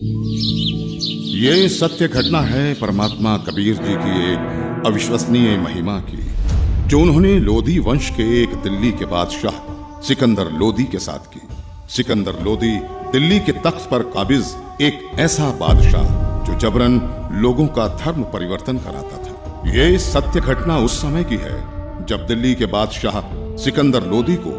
ये सत्य घटना है परमात्मा कबीर जी की एक अविश्वसनीय महिमा की, जो उन्होंने लोधी वंश के एक दिल्ली के बादशाह सिकंदर लोधी के साथ की। सिकंदर लोधी दिल्ली के तख्त पर काबिज एक ऐसा बादशाह जो जबरन लोगों का धर्म परिवर्तन कराता था। ये सत्य घटना उस समय की है जब दिल्ली के बादशाह सिकंदर लोधी को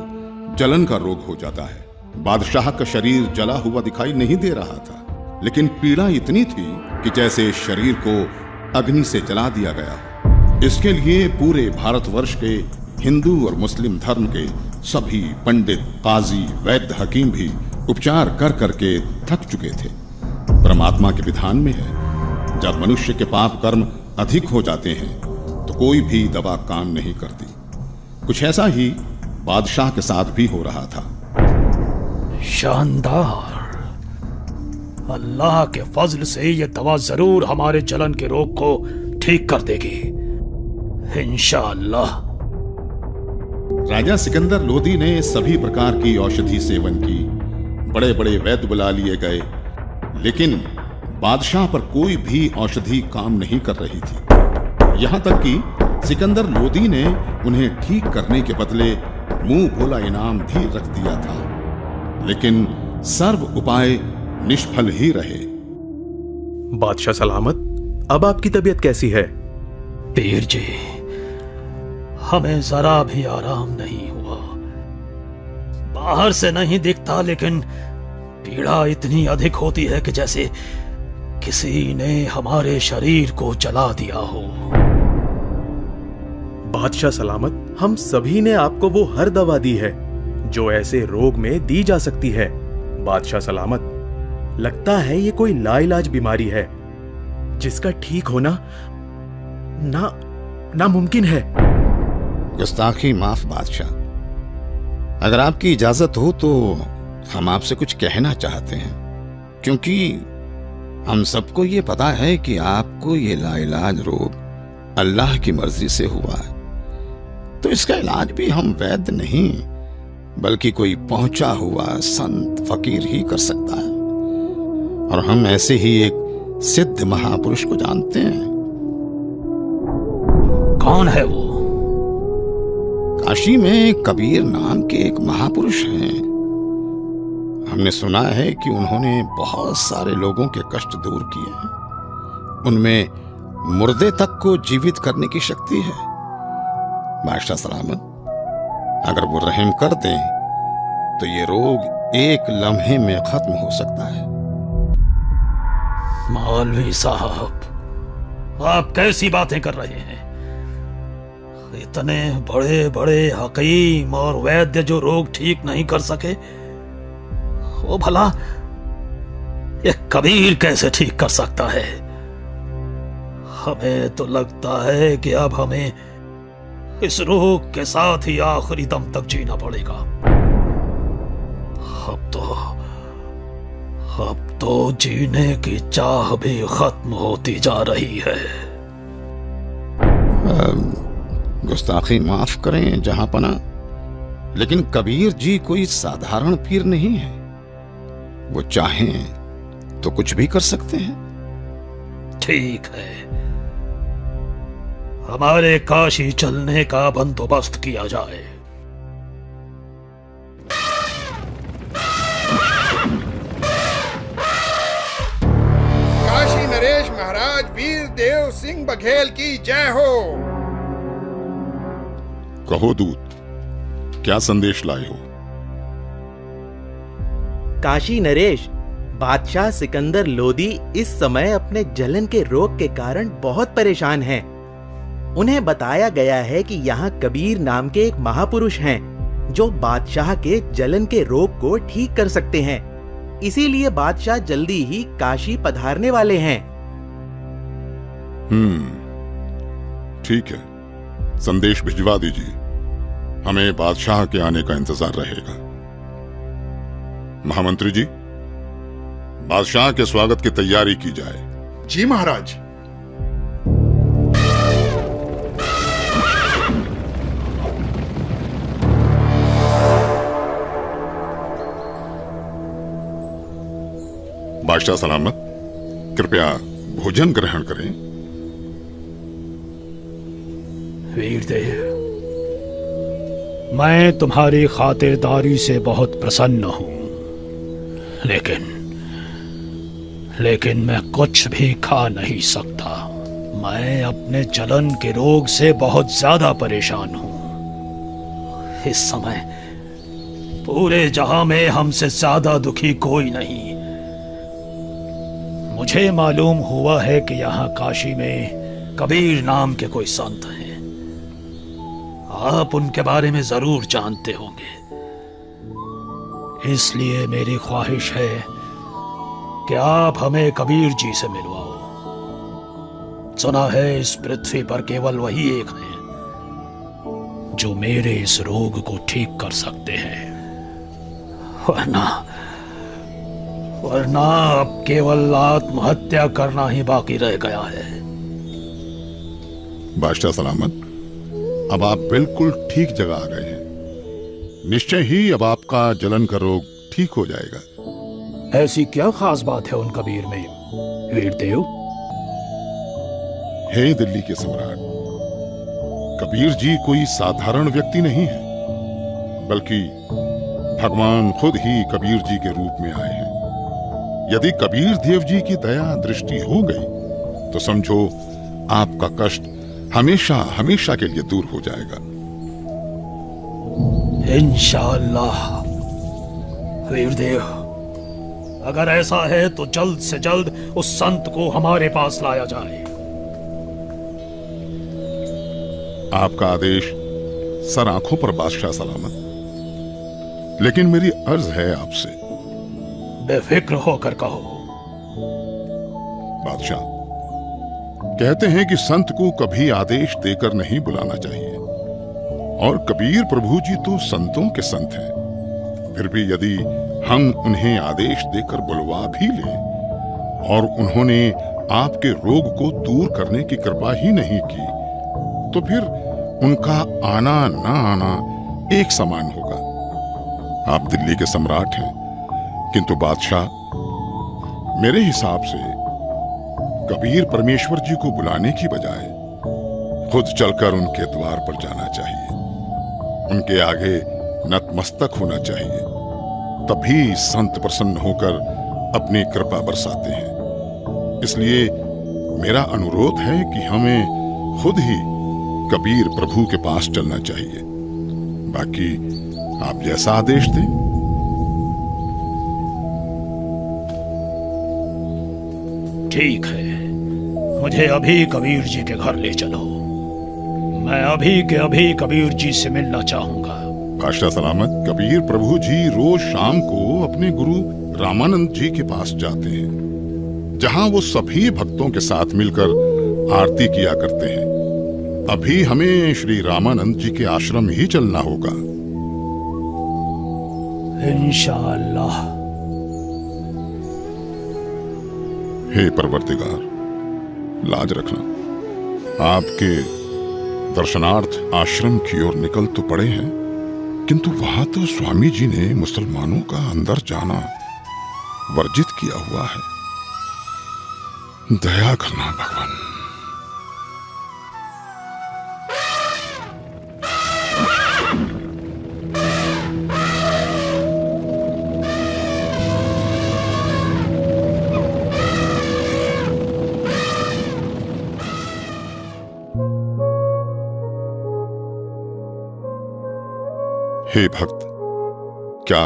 जलन का रोग हो जाता है। बादशाह का शरीर जला हुआ दिखाई नहीं दे रहा था, लेकिन पीड़ा इतनी थी कि जैसे शरीर को अग्नि से जला दिया गया। इसके लिए पूरे भारतवर्ष के हिंदू और मुस्लिम धर्म के सभी पंडित, काजी, वैद्य, हकीम भी उपचार कर करके थक चुके थे। परमात्मा के विधान में है, जब मनुष्य के पाप कर्म अधिक हो जाते हैं तो कोई भी दवा काम नहीं करती। कुछ ऐसा ही बादशाह के साथ भी हो रहा था। शानदार। अल्लाह के फजल से ये दवा जरूर हमारे जलन के रोग को ठीक कर देगी, इंशाअल्लाह। राजा सिकंदर लोधी ने सभी प्रकार की औषधि सेवन की, बड़े बड़े वैद्य बुला लिए गए, लेकिन बादशाह पर कोई भी औषधि काम नहीं कर रही थी। यहां तक कि सिकंदर लोधी ने उन्हें ठीक करने के बदले मुंह भोला इनाम भी रख दिया था, लेकिन सर्व उपाय निष्फल ही रहे। बादशाह सलामत, अब आपकी तबीयत कैसी है? पीर जी, हमें जरा भी आराम नहीं हुआ। बाहर से नहीं दिखता, लेकिन पीड़ा इतनी अधिक होती है कि जैसे किसी ने हमारे शरीर को जला दिया हो। बादशाह सलामत, हम सभी ने आपको वो हर दवा दी है जो ऐसे रोग में दी जा सकती है। बादशाह सलामत, लगता है ये कोई लाइलाज बीमारी है जिसका ठीक होना नामुमकिन है। गुस्ताखी माफ बादशाह, अगर आपकी इजाजत हो तो हम आपसे कुछ कहना चाहते हैं, क्योंकि हम सबको ये पता है कि आपको ये लाइलाज रोग अल्लाह की मर्जी से हुआ है, तो इसका इलाज भी हम वैद्य नहीं बल्कि कोई पहुंचा हुआ संत फकीर ही कर सकता है। और हम ऐसे ही एक सिद्ध महापुरुष को जानते हैं। कौन है वो? काशी में कबीर नाम के एक महापुरुष हैं। हमने सुना है कि उन्होंने बहुत सारे लोगों के कष्ट दूर किए हैं। उनमें मुर्दे तक को जीवित करने की शक्ति है। बादशाह सलामत, अगर वो रहम कर दें तो ये रोग एक लम्हे में खत्म हो सकता है। मौलवी साहब, आप कैसी बातें कर रहे हैं? इतने बड़े बड़े हकीम और वैद्य जो रोग ठीक नहीं कर सके, वो भला ये कबीर कैसे ठीक कर सकता है? हमें तो लगता है कि अब हमें इस रोग के साथ ही आखिरी दम तक जीना पड़ेगा। अब तो जीने की चाह भी खत्म होती जा रही है। गुस्ताखी माफ करें जहांपना, लेकिन कबीर जी कोई साधारण पीर नहीं है। वो चाहें तो कुछ भी कर सकते हैं। ठीक है, हमारे काशी चलने का बंदोबस्त किया जाए। काशी नरेश महाराज वीर देव सिंह बघेल की जय हो। कहो दूत, क्या संदेश लाए हो? काशी नरेश, बादशाह सिकंदर लोधी इस समय अपने जलन के रोग के कारण बहुत परेशान हैं। उन्हें बताया गया है कि यहाँ कबीर नाम के एक महापुरुष हैं जो बादशाह के जलन के रोग को ठीक कर सकते हैं। इसीलिए बादशाह जल्दी ही काशी पधारने वाले हैं। ठीक है, संदेश भिजवा दीजिए। हमें बादशाह के आने का इंतजार रहेगा। महामंत्री जी, बादशाह के स्वागत की तैयारी की जाए। जी महाराज। बादशाह सलामत, कृपया भोजन ग्रहण करें। वीरदेव, मैं तुम्हारी खातिरदारी से बहुत प्रसन्न हूं, लेकिन मैं कुछ भी खा नहीं सकता। मैं अपने जलन के रोग से बहुत ज्यादा परेशान हूं। इस समय पूरे जहां में हमसे ज्यादा दुखी कोई नहीं। मुझे मालूम हुआ है कि यहाँ काशी में कबीर नाम के कोई संत हैं। आप उनके बारे में जरूर जानते होंगे, इसलिए मेरी ख्वाहिश है कि आप हमें कबीर जी से मिलवाओ। सुना है इस पृथ्वी पर केवल वही एक हैं जो मेरे इस रोग को ठीक कर सकते हैं, वरना अब केवल आत्महत्या करना ही बाकी रह गया है। बादशाह सलामत, अब आप बिल्कुल ठीक जगह आ गए हैं। निश्चय ही अब आपका जलन का रोग ठीक हो जाएगा। ऐसी क्या खास बात है उन कबीर में, वीरदेव? हे दिल्ली के सम्राट, कबीर जी कोई साधारण व्यक्ति नहीं है, बल्कि भगवान खुद ही कबीर जी के रूप में आए हैं। यदि कबीर देव जी की दया दृष्टि हो गई तो समझो आपका कष्ट हमेशा हमेशा के लिए दूर हो जाएगा। इंशाअल्लाह। वीरदेव, अगर ऐसा है तो जल्द से जल्द उस संत को हमारे पास लाया जाए। आपका आदेश सर आंखों पर बादशाह सलामत। लेकिन मेरी अर्ज है आपसे। बेफिक्र होकर कहो। बादशाह, कहते हैं कि संत को कभी आदेश देकर नहीं बुलाना चाहिए, और कबीर प्रभु जी तो संतों के संत हैं। फिर भी यदि हम उन्हें आदेश देकर बुलवा भी लें और उन्होंने आपके रोग को दूर करने की कृपा ही नहीं की, तो फिर उनका आना ना आना एक समान होगा। आप दिल्ली के सम्राट हैं, किंतु बादशाह, मेरे हिसाब से कबीर परमेश्वर जी को बुलाने की बजाय खुद चलकर उनके द्वार पर जाना चाहिए। उनके आगे नतमस्तक होना चाहिए, तभी संत प्रसन्न होकर अपनी कृपा बरसाते हैं। इसलिए मेरा अनुरोध है कि हमें खुद ही कबीर प्रभु के पास चलना चाहिए। बाकी आप जैसा आदेश दें। ठीक है, मुझे अभी कबीर जी के घर ले चलो। मैं अभी के अभी कबीर जी से मिलना चाहूंगा। बादशाह सलामत, कबीर प्रभु जी रोज शाम को अपने गुरु रामानंद जी के पास जाते हैं, जहां वो सभी भक्तों के साथ मिलकर आरती किया करते हैं। अभी हमें श्री रामानंद जी के आश्रम ही चलना होगा। इंशाअल्लाह। हे परवरदिगार, लाज रखना। आपके दर्शनार्थ आश्रम की ओर निकल तो पड़े हैं, किंतु वहां तो स्वामी जी ने मुसलमानों का अंदर जाना वर्जित किया हुआ है। दया करना भगवान। हे भक्त, क्या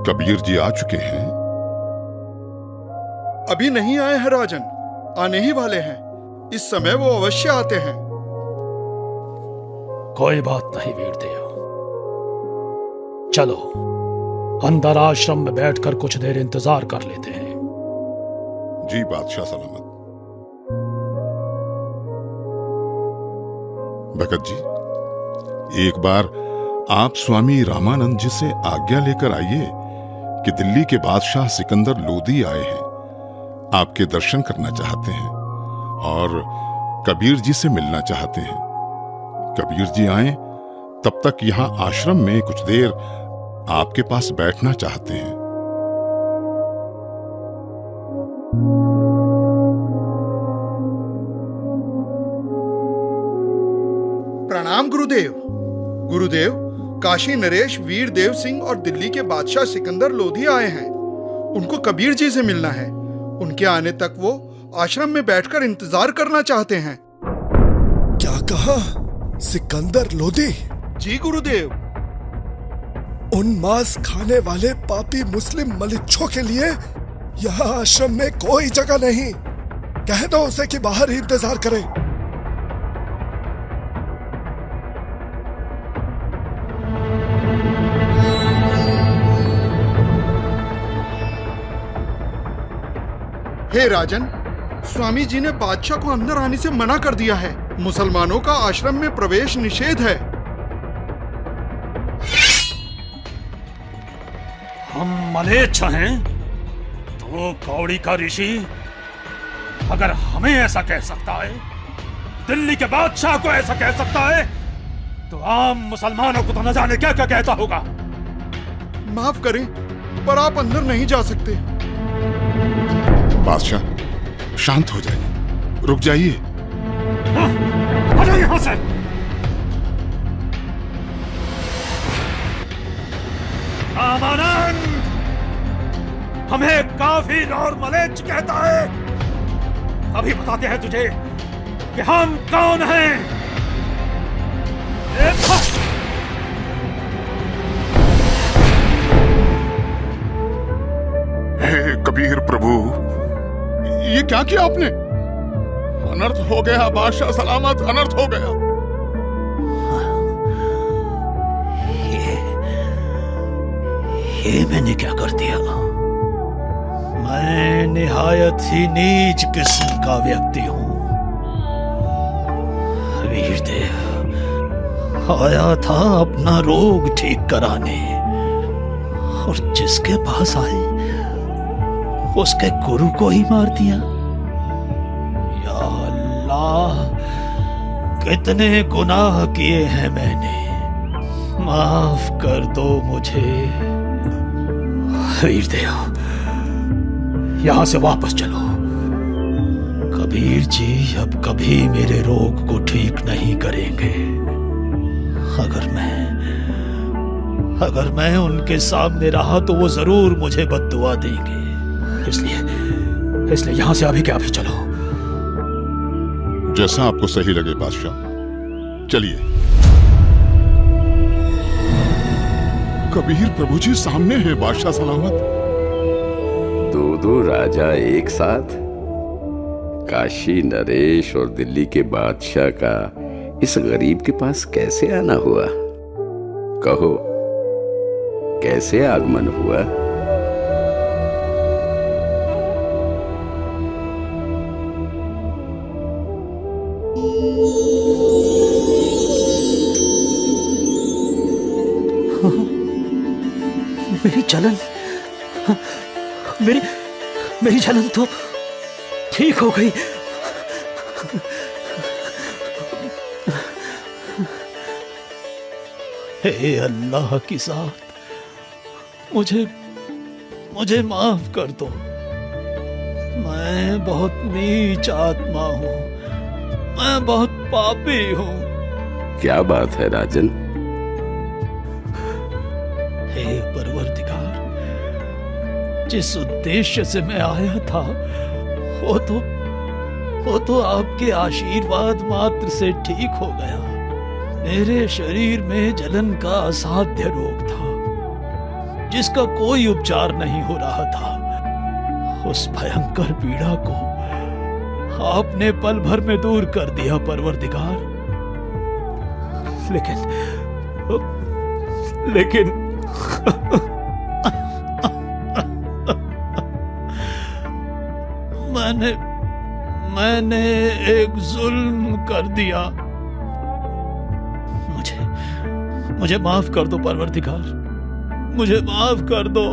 कबीर जी आ चुके हैं? अभी नहीं आए हैं राजन, आने ही वाले हैं। इस समय वो अवश्य आते हैं। कोई बात नहीं वीरदेव, चलो अंदर आश्रम में बैठकर कुछ देर इंतजार कर लेते हैं। जी बादशाह सलामत। भगत जी, एक बार आप स्वामी रामानंद जी से आज्ञा लेकर आइए कि दिल्ली के बादशाह सिकंदर लोदी आए हैं, आपके दर्शन करना चाहते हैं और कबीर जी से मिलना चाहते हैं। कबीर जी आए तब तक यहां आश्रम में कुछ देर आपके पास बैठना चाहते हैं। गुरुदेव, काशी नरेश, वीर देव सिंह और दिल्ली के बादशाह सिकंदर लोधी आए हैं। उनको कबीर जी से मिलना है। उनके आने तक वो आश्रम में बैठकर इंतजार करना चाहते हैं। क्या कहा? सिकंदर लोधी? जी गुरुदेव। उन मांस खाने वाले पापी मुस्लिम मलिच्छों के लिए यहाँ आश्रम में कोई जगह नहीं। कह दो उसे कि बाहर ही इंतजार करे। हे राजन, स्वामी जी ने बादशाह को अंदर आने से मना कर दिया है। मुसलमानों का आश्रम में प्रवेश निषेध है। हम मलेच्छ हैं तो कौड़ी का ऋषि अगर हमें ऐसा कह सकता है, दिल्ली के बादशाह को ऐसा कह सकता है, तो आम मुसलमानों को तो न जाने क्या क्या कहता होगा। माफ करें, पर आप अंदर नहीं जा सकते। बादशाह शांत हो जाइए, रुक जाइए। हटो यहां से। रामानंद हमें काफिर और मलेच्छ कहता है। अभी बताते हैं तुझे कि हम कौन हैं। हे कबीर प्रभु, ये क्या किया आपने? अनर्थ हो गया बादशाह सलामत, अनर्थ हो गया। ये मैंने क्या कर दिया? मैं निहायत ही नीच किस्म का व्यक्ति हूं। वीरदेव आया था अपना रोग ठीक कराने, और जिसके पास आए उसके गुरु को ही मार दिया। या अल्लाह, कितने गुनाह किए हैं मैंने, माफ कर दो मुझे। वीरदेव यहां से वापस चलो। कबीर जी अब कभी मेरे रोग को ठीक नहीं करेंगे। अगर मैं उनके सामने रहा तो वो जरूर मुझे बद्दुआ देंगे। इसलिए यहां से अभी के अभी चलो। जैसा आपको सही लगे बादशाह, चलिए। कबीर प्रभु जी सामने है बादशाह सलामत। दो राजा एक साथ? काशी नरेश और दिल्ली के बादशाह का इस गरीब के पास कैसे आना हुआ? कहो, कैसे आगमन हुआ? मेरी जलन, मेरी जलन तो ठीक हो गई। हे अल्लाह की ज़ात, मुझे माफ कर दो। मैं बहुत नीच आत्मा हूं, मैं बहुत पापी हूं। क्या बात है राजन? हे परवरदिगार, जिस उद्देश्य से मैं आया था वो तो आपके आशीर्वाद मात्र से ठीक हो गया। मेरे शरीर में जलन का असाध्य रोग था, जिसका कोई उपचार नहीं हो रहा था। उस भयंकर पीड़ा को आपने पल भर में दूर कर दिया परवरदिगार। लेकिन मैंने एक जुल्म कर दिया। मुझे माफ कर दो परवरदिगार, मुझे माफ कर दो।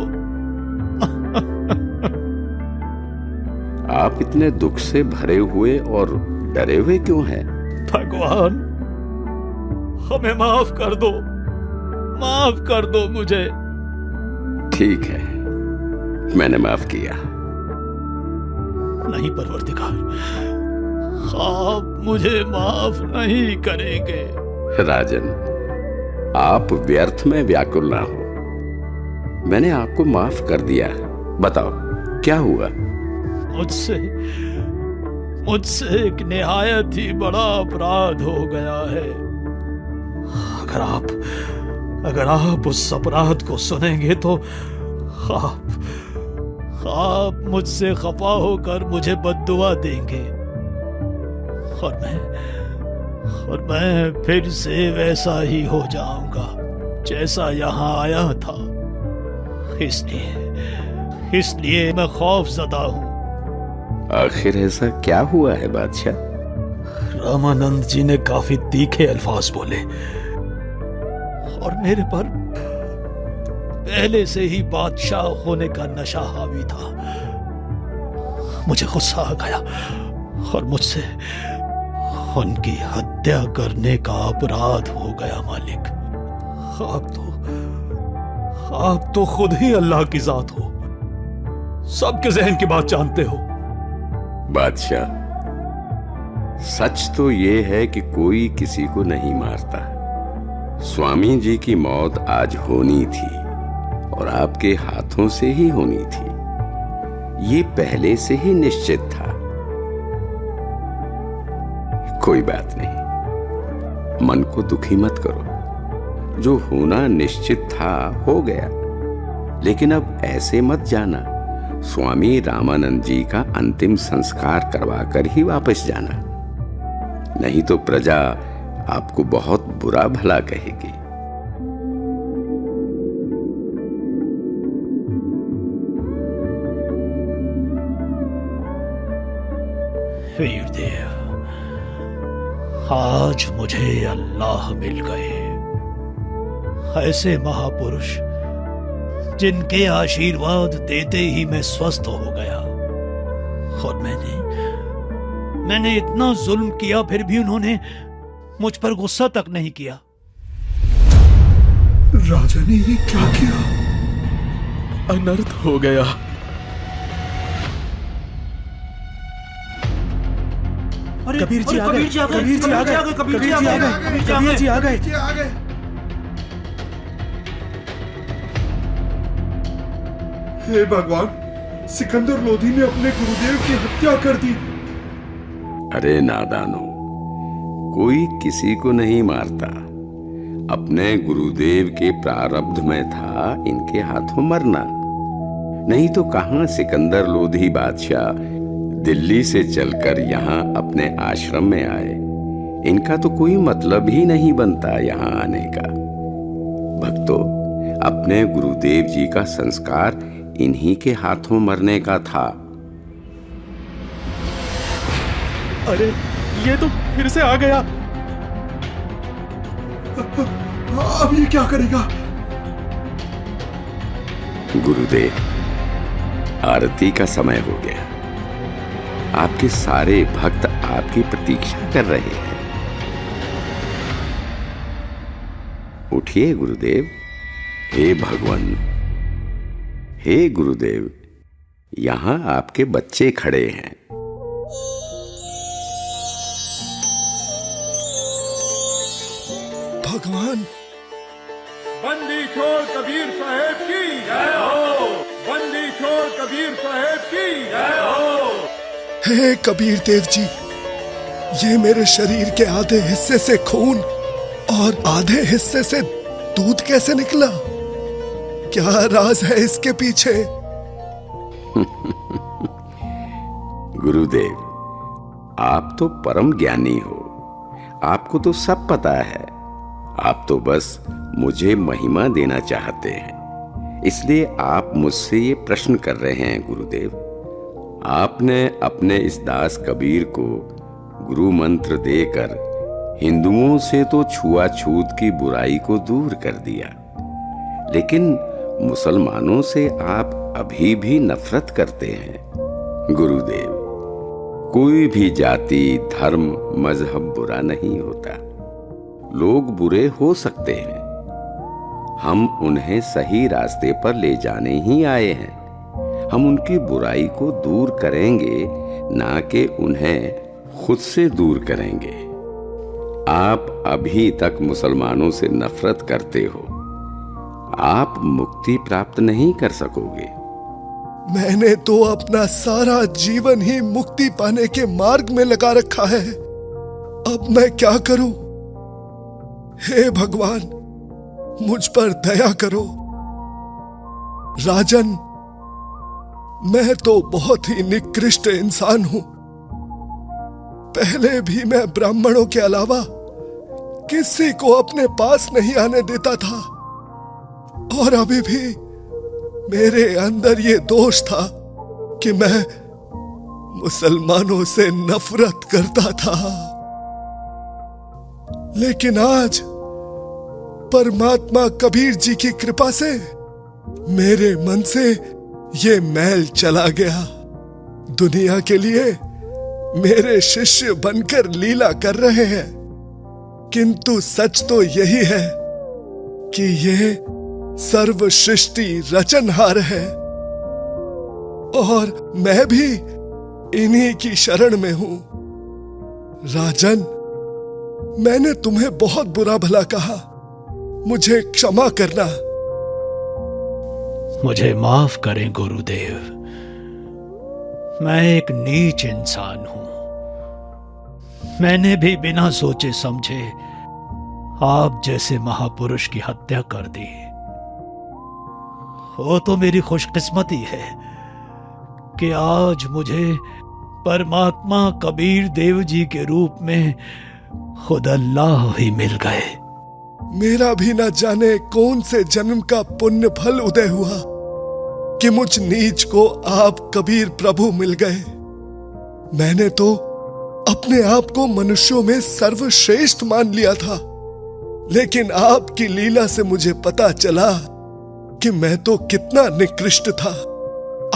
आप इतने दुख से भरे हुए और डरे हुए क्यों हैं? भगवान, हमें माफ कर दो, माफ कर दो मुझे। ठीक है, मैंने माफ किया। नहीं परवरदिगार, आप मुझे माफ नहीं करेंगे। राजन, आप व्यर्थ में व्याकुल ना हो। मैंने आपको माफ कर दिया। बताओ क्या हुआ? मुझसे एक निहायत ही बड़ा अपराध हो गया है। अगर आप उस अपराध को सुनेंगे तो आप मुझसे खफा होकर मुझे बद्दुआ देंगे और मैं फिर से वैसा ही हो जाऊंगा जैसा यहाँ आया था। इसलिए मैं खौफजदा हूँ। आखिर ऐसा क्या हुआ है बादशाह? रामानंद जी ने काफी तीखे अल्फाज बोले और मेरे पर पहले से ही बादशाह होने का नशा हावी था। मुझे गुस्सा आ गया और मुझसे उनकी हत्या करने का अपराध हो गया। मालिक, आप तो खुद ही अल्लाह की जात हो, सबके जहन की बात जानते हो। बादशाह, सच तो ये है कि कोई किसी को नहीं मारता। स्वामी जी की मौत आज होनी थी और आपके हाथों से ही होनी थी। ये पहले से ही निश्चित था। कोई बात नहीं, मन को दुखी मत करो। जो होना निश्चित था हो गया। लेकिन अब ऐसे मत जाना, स्वामी रामानंद जी का अंतिम संस्कार करवाकर ही वापस जाना, नहीं तो प्रजा आपको बहुत बुरा भला कहेगी। वीरदेव, आज मुझे अल्लाह मिल गए, ऐसे महापुरुष जिनके आशीर्वाद देते ही मैं स्वस्थ हो गया। और मैंने इतना जुल्म किया, फिर भी उन्होंने मुझ पर गुस्सा तक नहीं किया। राजा ने ये क्या किया? अनर्थ हो गया। कबीर जी आ गए। कबीर जी आ गए। कबीर जी आ गए। कबीर जी आ गए। हे भगवान, सिकंदर लोधी ने अपने गुरुदेव की हत्या कर दी। अरे नादानो, कोई किसी को नहीं मारता। अपने गुरुदेव के प्रारब्ध में था इनके हाथों मरना। नहीं तो कहां सिकंदर लोधी बादशाह दिल्ली से चलकर यहाँ अपने आश्रम में आए। इनका तो कोई मतलब ही नहीं बनता यहाँ आने का। भक्तों, अपने गुरुदेव जी का संस्कार इन्हीं के हाथों मरने का था। अरे, ये तो फिर से आ गया। अब ये क्या करेगा? गुरुदेव, आरती का समय हो गया। आपके सारे भक्त आपकी प्रतीक्षा कर रहे हैं। उठिए गुरुदेव। हे भगवान, हे गुरुदेव, यहां आपके बच्चे खड़े हैं। भगवान, बंदी छोड़ कबीर साहेब की जय हो। बंदी छोड़ कबीर साहेब की जय हो। हे कबीर देव जी, ये मेरे शरीर के आधे हिस्से से खून और आधे हिस्से से दूध कैसे निकला? क्या राज है इसके पीछे? गुरुदेव, आप तो परम ज्ञानी हो, आपको तो सब पता है। आप तो बस मुझे महिमा देना चाहते हैं, इसलिए आप मुझसे ये प्रश्न कर रहे हैं। गुरुदेव, आपने अपने इस दास कबीर को गुरु मंत्र देकर हिंदुओं से तो छुआछूत की बुराई को दूर कर दिया, लेकिन मुसलमानों से आप अभी भी नफरत करते हैं। गुरुदेव, कोई भी जाति, धर्म, मजहब बुरा नहीं होता। लोग बुरे हो सकते हैं, हम उन्हें सही रास्ते पर ले जाने ही आए हैं। हम उनकी बुराई को दूर करेंगे, ना कि उन्हें खुद से दूर करेंगे। आप अभी तक मुसलमानों से नफरत करते हो, आप मुक्ति प्राप्त नहीं कर सकोगे। मैंने तो अपना सारा जीवन ही मुक्ति पाने के मार्ग में लगा रखा है। अब मैं क्या करूं? हे भगवान, मुझ पर दया करो। राजन, मैं तो बहुत ही निकृष्ट इंसान हूं। पहले भी मैं ब्राह्मणों के अलावा किसी को अपने पास नहीं आने देता था, और अभी भी मेरे अंदर ये दोष था कि मैं मुसलमानों से नफरत करता था। लेकिन आज परमात्मा कबीर जी की कृपा से मेरे मन से ये मैल चला गया। दुनिया के लिए मेरे शिष्य बनकर लीला कर रहे हैं, किंतु सच तो यही है कि ये सर्व सृष्टि रचनहार है, और मैं भी इन्हीं की शरण में हूं। राजन, मैंने तुम्हें बहुत बुरा भला कहा, मुझे क्षमा करना। मुझे माफ करें गुरुदेव, मैं एक नीच इंसान हूं। मैंने भी बिना सोचे समझे आप जैसे महापुरुष की हत्या कर दी। वो तो मेरी खुशकिस्मती है कि आज मुझे परमात्मा कबीर देव जी के रूप में खुद अल्लाह ही मिल गए। मेरा भी न जाने कौन से जन्म का पुण्य फल उदय हुआ कि मुझ नीच को आप कबीर प्रभु मिल गए। मैंने तो अपने आप को मनुष्यों में सर्वश्रेष्ठ मान लिया था, लेकिन आपकी लीला से मुझे पता चला कि मैं तो कितना निकृष्ट था।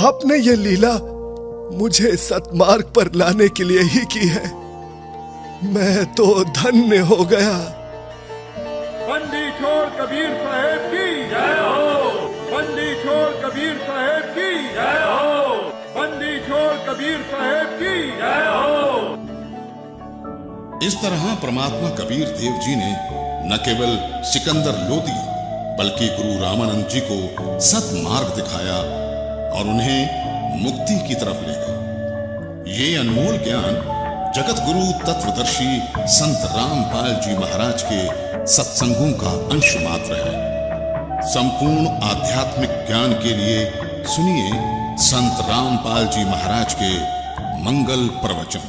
आपने ये लीला मुझे सतमार्ग पर लाने के लिए ही की है। मैं तो धन्य हो गया। बंदी छोड़ कबीर साहेब की जय हो। बंदी छोड़ कबीर साहेब की जय हो। बंदी छोड़ कबीर साहेब की जय हो। इस तरह परमात्मा कबीर देव जी ने न केवल सिकंदर लोदी बल्कि गुरु रामानंद जी को सतमार्ग दिखाया और उन्हें मुक्ति की तरफ ले गए। ये अनमोल ज्ञान जगत गुरु तत्वदर्शी संत रामपाल जी महाराज के सत्संगों का अंश मात्र है। संपूर्ण आध्यात्मिक ज्ञान के लिए सुनिए संत रामपाल जी महाराज के मंगल प्रवचन।